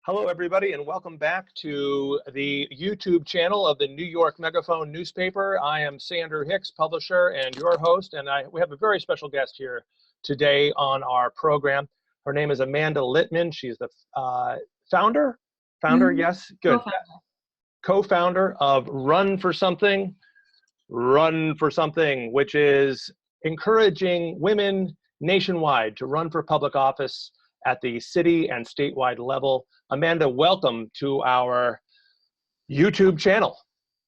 Hello, everybody, and welcome back to the YouTube channel of the New York Megaphone newspaper. I am Sander Hicks, publisher and your host, and we have a very special guest here today on our program. Her name is Amanda Litman. She's the founder, yes, good, co-founder of Run for Something, which is encouraging women nationwide to run for public office at the city and statewide level. Amanda, welcome to our YouTube channel.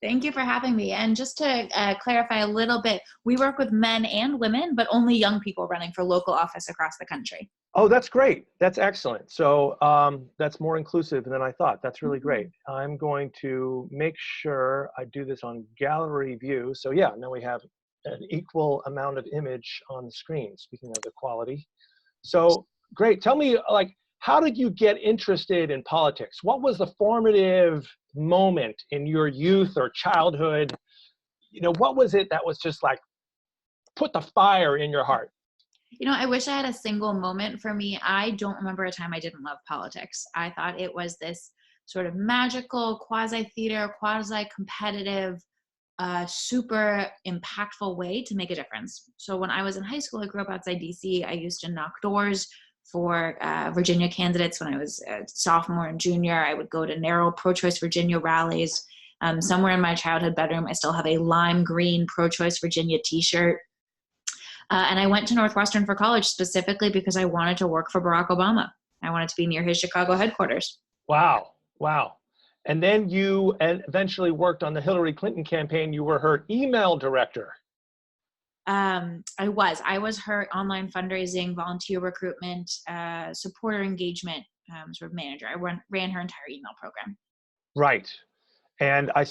Thank you for having me. And just to clarify a little bit, we work with men and women, but only young people running for local office across the country. Oh, that's great. That's excellent. So that's more inclusive than I thought. That's really great. I'm going to make sure I do this on gallery view. So yeah, now we have an equal amount of image on the screen, speaking of equality. So great. Tell me, how did you get interested in politics? What was the formative moment in your youth or childhood? You know, what was it that was just like, put the fire in your heart? You know, I wish I had a single moment. For me, I don't remember a time I didn't love politics. I thought it was this sort of magical, quasi-theater, quasi-competitive, super impactful way to make a difference. So when I was in high school, I grew up outside DC. I used to knock doors for Virginia candidates. When I was a sophomore and junior, I would go to narrow pro-choice Virginia rallies. Somewhere in my childhood bedroom, I still have a lime green pro-choice Virginia t-shirt. And I went to Northwestern for college specifically because I wanted to work for Barack Obama. I wanted to be near his Chicago headquarters. Wow. Wow. And then you eventually worked on the Hillary Clinton campaign. You were her email director. I was her online fundraising, volunteer recruitment, supporter engagement sort of manager. I ran her entire email program. Right. And I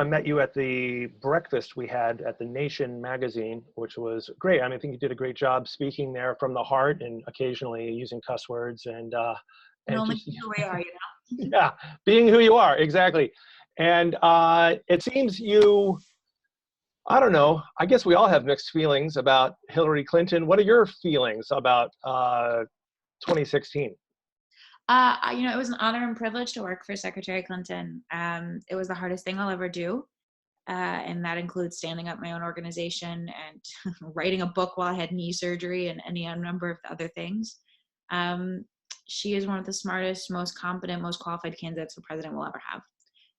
met you at the breakfast we had at the Nation magazine, which was great. I mean, I think you did a great job speaking there from the heart and occasionally using cuss words and only who we are, you know? Yeah, being who you are, exactly. And it seems I don't know, I guess we all have mixed feelings about Hillary Clinton. What are your feelings about 2016? You know, it was an honor and privilege to work for Secretary Clinton. It was the hardest thing I'll ever do. And that includes standing up my own organization and writing a book while I had knee surgery and any number of other things. She is one of the smartest, most competent, most qualified candidates the president will ever have.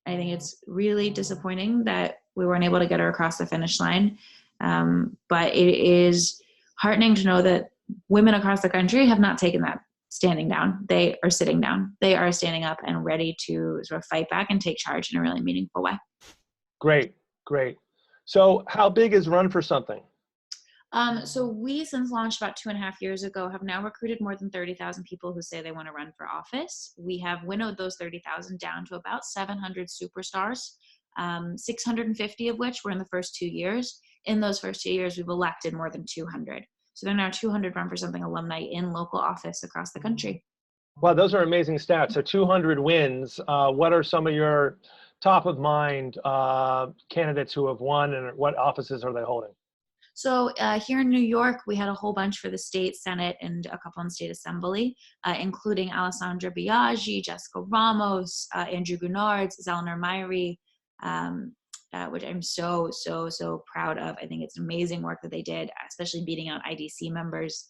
I think it's really disappointing that we weren't able to get her across the finish line. But it is heartening to know that women across the country have not taken that standing down. They are sitting down. They are standing up and ready to sort of fight back and take charge in a really meaningful way. Great, great. So how big is Run for Something? So we, since launched about 2.5 years ago, have now recruited more than 30,000 people who say they want to run for office. We have winnowed those 30,000 down to about 700 superstars, 650 of which were in the first 2 years. In those first 2 years, we've elected more than 200. So there are now 200 Run for Something alumni in local office across the country. Wow, those are amazing stats. So 200 wins. What are some of your top of mind candidates who have won, and what offices are they holding? So here in New York, we had a whole bunch for the state Senate and a couple in state assembly, including Alessandra Biaggi, Jessica Ramos, Andrew Gurnards, Eleanor Myrie, which I'm so proud of. I think it's amazing work that they did, especially beating out IDC members,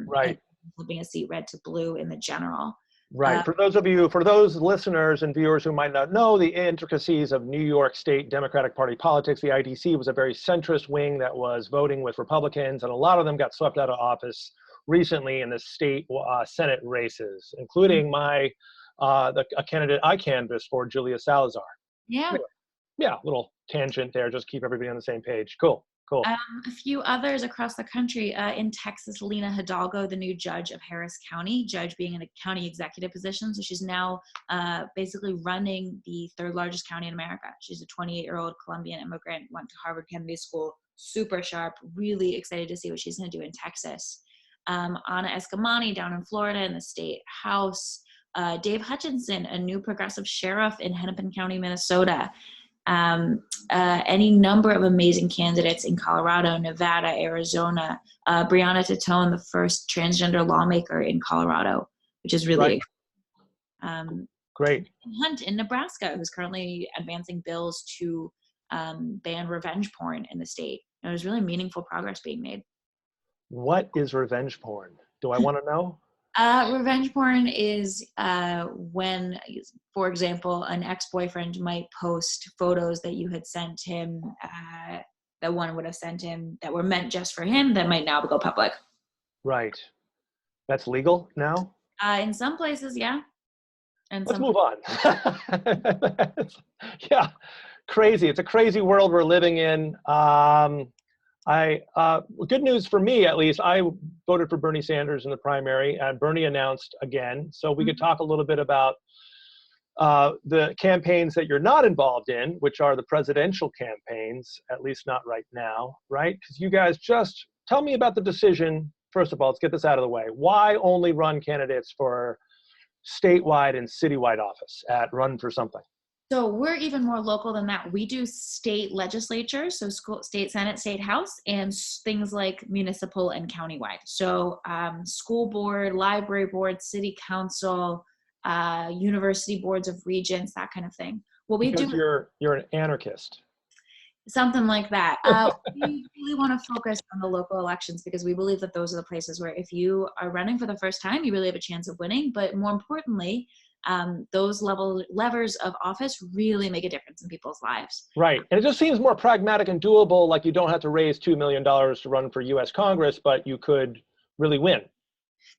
right, and flipping a seat red to blue in the general. Right. For those listeners and viewers who might not know the intricacies of New York State Democratic Party politics, the IDC was a very centrist wing that was voting with Republicans, and a lot of them got swept out of office recently in the state Senate races, including a candidate I canvassed for, Julia Salazar. Yeah. Yeah, little tangent there, just keep everybody on the same page. Cool. Cool. A few others across the country. In Texas, Lena Hidalgo, the new judge of Harris County, judge being in a county executive position. So she's now basically running the third largest county in America. She's a 28-year-old Colombian immigrant, went to Harvard Kennedy School, super sharp, really excited to see what she's going to do in Texas. Ana Escamani down in Florida in the state house. Dave Hutchinson, a new progressive sheriff in Hennepin County, Minnesota. Any number of amazing candidates in Colorado, Nevada, Arizona. Breonna Tattone, the first transgender lawmaker in Colorado, which is really right. Great. Hunt in Nebraska, who's currently advancing bills to ban revenge porn in the state. And there's really meaningful progress being made. What is revenge porn? Do I want to know? Revenge porn is when, for example, an ex-boyfriend might post photos that you had sent him, that one would have sent him, that were meant just for him, that might now go public. Right. That's legal now? In some places, yeah. And Let's move on. Yeah, crazy. It's a crazy world we're living in. Good news for me, at least, I voted for Bernie Sanders in the primary, and Bernie announced again. So we could talk a little bit about the campaigns that you're not involved in, which are the presidential campaigns, at least not right now, right? Because you guys just tell me about the decision. First of all, let's get this out of the way. Why only run candidates for statewide and citywide office at Run for Something? So we're even more local than that. We do state legislatures, so school, state senate, state house, and things like municipal and countywide. So school board, library board, city council, university boards of regents, that kind of thing. What we Because do, you're an anarchist. something like that. We really want to focus on the local elections because we believe that those are the places where if you are running for the first time, you really have a chance of winning. But more importantly, those levers of office really make a difference in people's lives. Right. And it just seems more pragmatic and doable, like you don't have to raise $2 million to run for US Congress, but you could really win.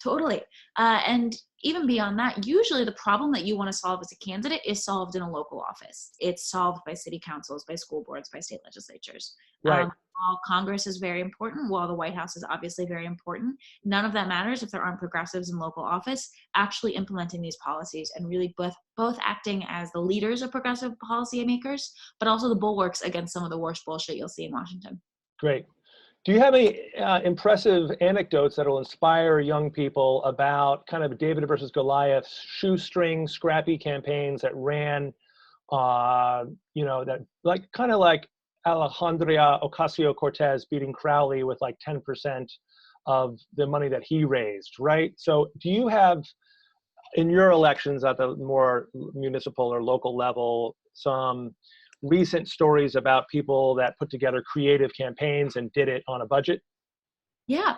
Totally. And even beyond that, usually the problem that you want to solve as a candidate is solved in a local office. It's solved by city councils, by school boards, by state legislatures. Right. While Congress is very important, while the White House is obviously very important, none of that matters if there aren't progressives in local office actually implementing these policies and really both acting as the leaders of progressive policymakers, but also the bulwarks against some of the worst bullshit you'll see in Washington. Great. Do you have any impressive anecdotes that will inspire young people about kind of David versus Goliath, shoestring, scrappy campaigns that ran, that like kind of like Alejandria Ocasio-Cortez beating Crowley with like 10% of the money that he raised, right? So do you have, in your elections at the more municipal or local level, some recent stories about people that put together creative campaigns and did it on a budget? Yeah.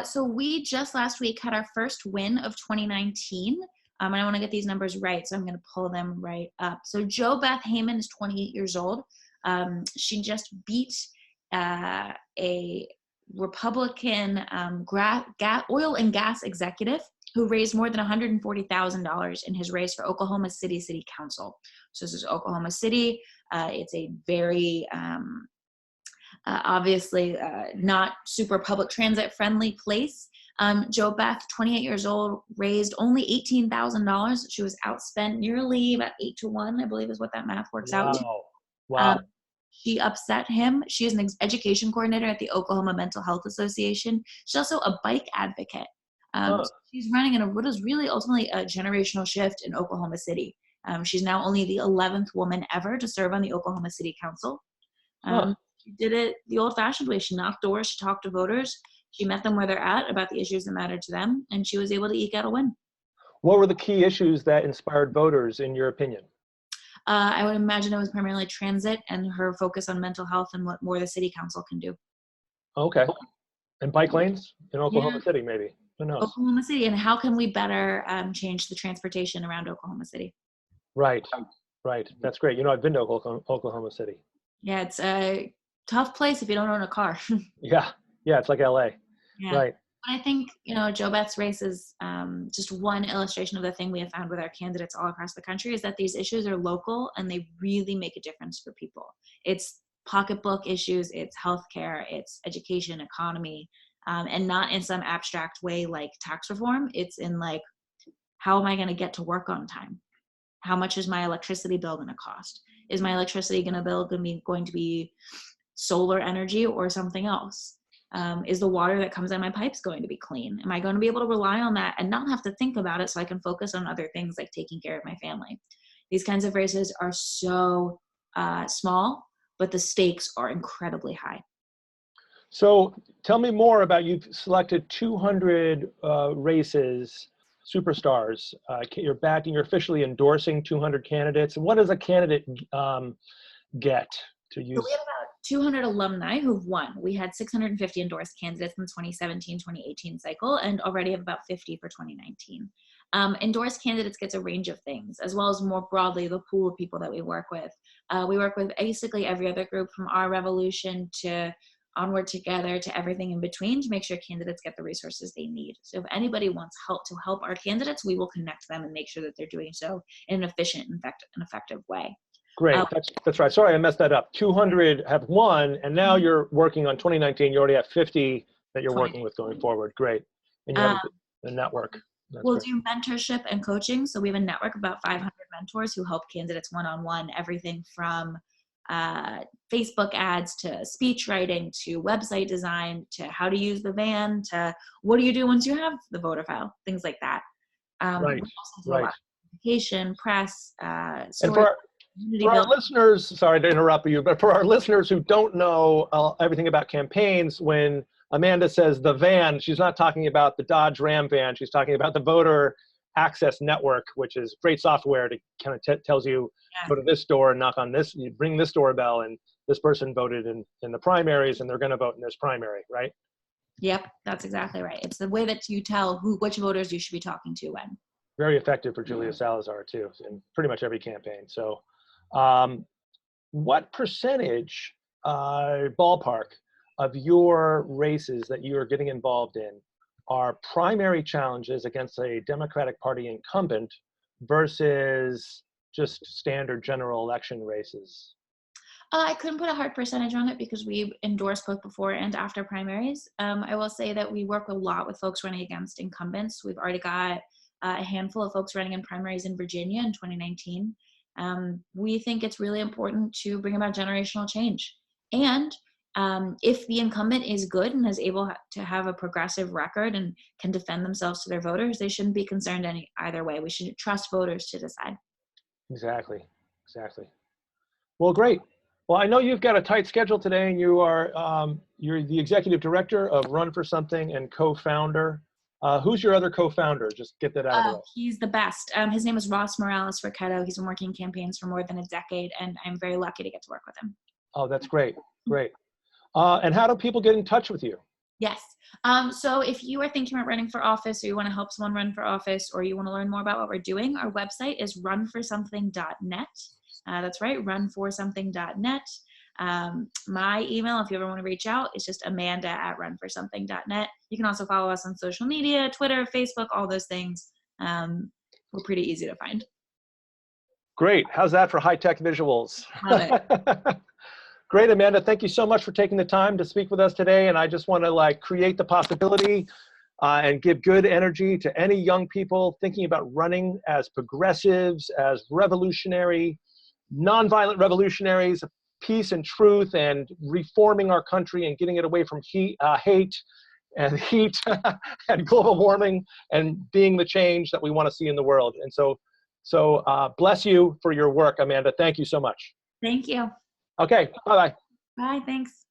So we just last week had our first win of 2019. And I want to get these numbers right, so I'm going to pull them right up. So Jo Beth Heyman is 28 years old. She just beat a Republican oil and gas executive who raised more than $140,000 in his race for Oklahoma City Council. So this is Oklahoma City. It's a very obviously not super public transit friendly place. Jo Beth, 28 years old, raised only $18,000. She was outspent nearly about 8-1, I believe is what that math works out to. Wow. She upset him. She is an education coordinator at the Oklahoma Mental Health Association. She's also a bike advocate. She's running in what is really ultimately a generational shift in Oklahoma City. She's now only the 11th woman ever to serve on the Oklahoma City Council. She did it the old-fashioned way. She knocked doors, she talked to voters, she met them where they're at about the issues that matter to them, and she was able to eke out a win. What were the key issues that inspired voters, in your opinion? I would imagine it was primarily transit and her focus on mental health and what more the city council can do. Okay. And bike lanes in Oklahoma City, maybe. Who knows? Oklahoma City, and how can we better change the transportation around Oklahoma City? Right. That's great. I've been to Oklahoma City. Yeah, it's a tough place if you don't own a car. Yeah, it's like LA. Yeah. Right. I think, Jo Beth's race is just one illustration of the thing we have found with our candidates all across the country is that these issues are local and they really make a difference for people. It's pocketbook issues, it's healthcare, it's education, economy, and not in some abstract way like tax reform. It's in like, how am I going to get to work on time? How much is my electricity bill going to cost? Is my electricity going to be solar energy or something else? Is the water that comes out of my pipes going to be clean? Am I going to be able to rely on that and not have to think about it so I can focus on other things like taking care of my family? These kinds of races are so small, but the stakes are incredibly high. So tell me more about, you've selected 200 races. superstars. You're officially endorsing 200 candidates. What does a candidate get to So use? we have about 200 alumni who've won. We had 650 endorsed candidates in the 2017-2018 cycle, and already have about 50 for 2019. Endorsed candidates gets a range of things, as well as more broadly the pool of people that we work with. We work with basically every other group, from our revolution to Onward Together to everything in between, to make sure candidates get the resources they need. So if anybody wants help to help our candidates, we will connect them and make sure that they're doing so in an efficient and effective way. Great, that's right. Sorry, I messed that up. 200 have won, and now you're working on 2019. You already have 50 that you're working with going forward. Great, and you have the network. We'll do mentorship and coaching. So we have a network of about 500 mentors who help candidates one-on-one, everything from Facebook ads to speech writing to website design to how to use the van to what do you do once you have the voter file, things like that. We also do a lot of communication, press, and for our listeners, sorry to interrupt you, but for our listeners who don't know everything about campaigns, when Amanda says the van, she's not talking about the Dodge Ram van. She's talking about the Voter Access Network, which is great software to kind of tells you, go to this store and knock on this, you ring this doorbell, and this person voted in the primaries, and they're going to vote in this primary, right? Yep, that's exactly right. It's the way that you tell which voters you should be talking to when. Very effective for Julia Salazar, too, in pretty much every campaign. So what percentage, ballpark, of your races that you are getting involved in are primary challenges against a Democratic Party incumbent versus just standard general election races? I couldn't put a hard percentage on it because we endorse both before and after primaries. I will say that we work a lot with folks running against incumbents. We've already got a handful of folks running in primaries in Virginia in 2019. We think it's really important to bring about generational change. And if the incumbent is good and is able to have a progressive record and can defend themselves to their voters, they shouldn't be concerned either way. We should trust voters to decide. Exactly. Well, great. Well, I know you've got a tight schedule today, and you're the executive director of Run for Something and co-founder. Who's your other co-founder? Just get that out of the way. He's the best. His name is Ross Morales Ricchetto. He's been working campaigns for more than a decade, and I'm very lucky to get to work with him. Oh, that's great. And how do people get in touch with you? Yes. So if you are thinking about running for office, or you want to help someone run for office, or you want to learn more about what we're doing, our website is runforsomething.net. That's right, runforsomething.net. My email, if you ever want to reach out, is just amanda@runforsomething.net. You can also follow us on social media, Twitter, Facebook, all those things. We're pretty easy to find. Great. How's that for high-tech visuals? Love it. Great, Amanda. Thank you so much for taking the time to speak with us today. And I just want to create the possibility and give good energy to any young people thinking about running as progressives, as revolutionary, nonviolent revolutionaries, peace and truth, and reforming our country and getting it away from hate and heat and global warming, and being the change that we want to see in the world. And so bless you for your work, Amanda. Thank you so much. Thank you. Okay, bye-bye. Bye, thanks.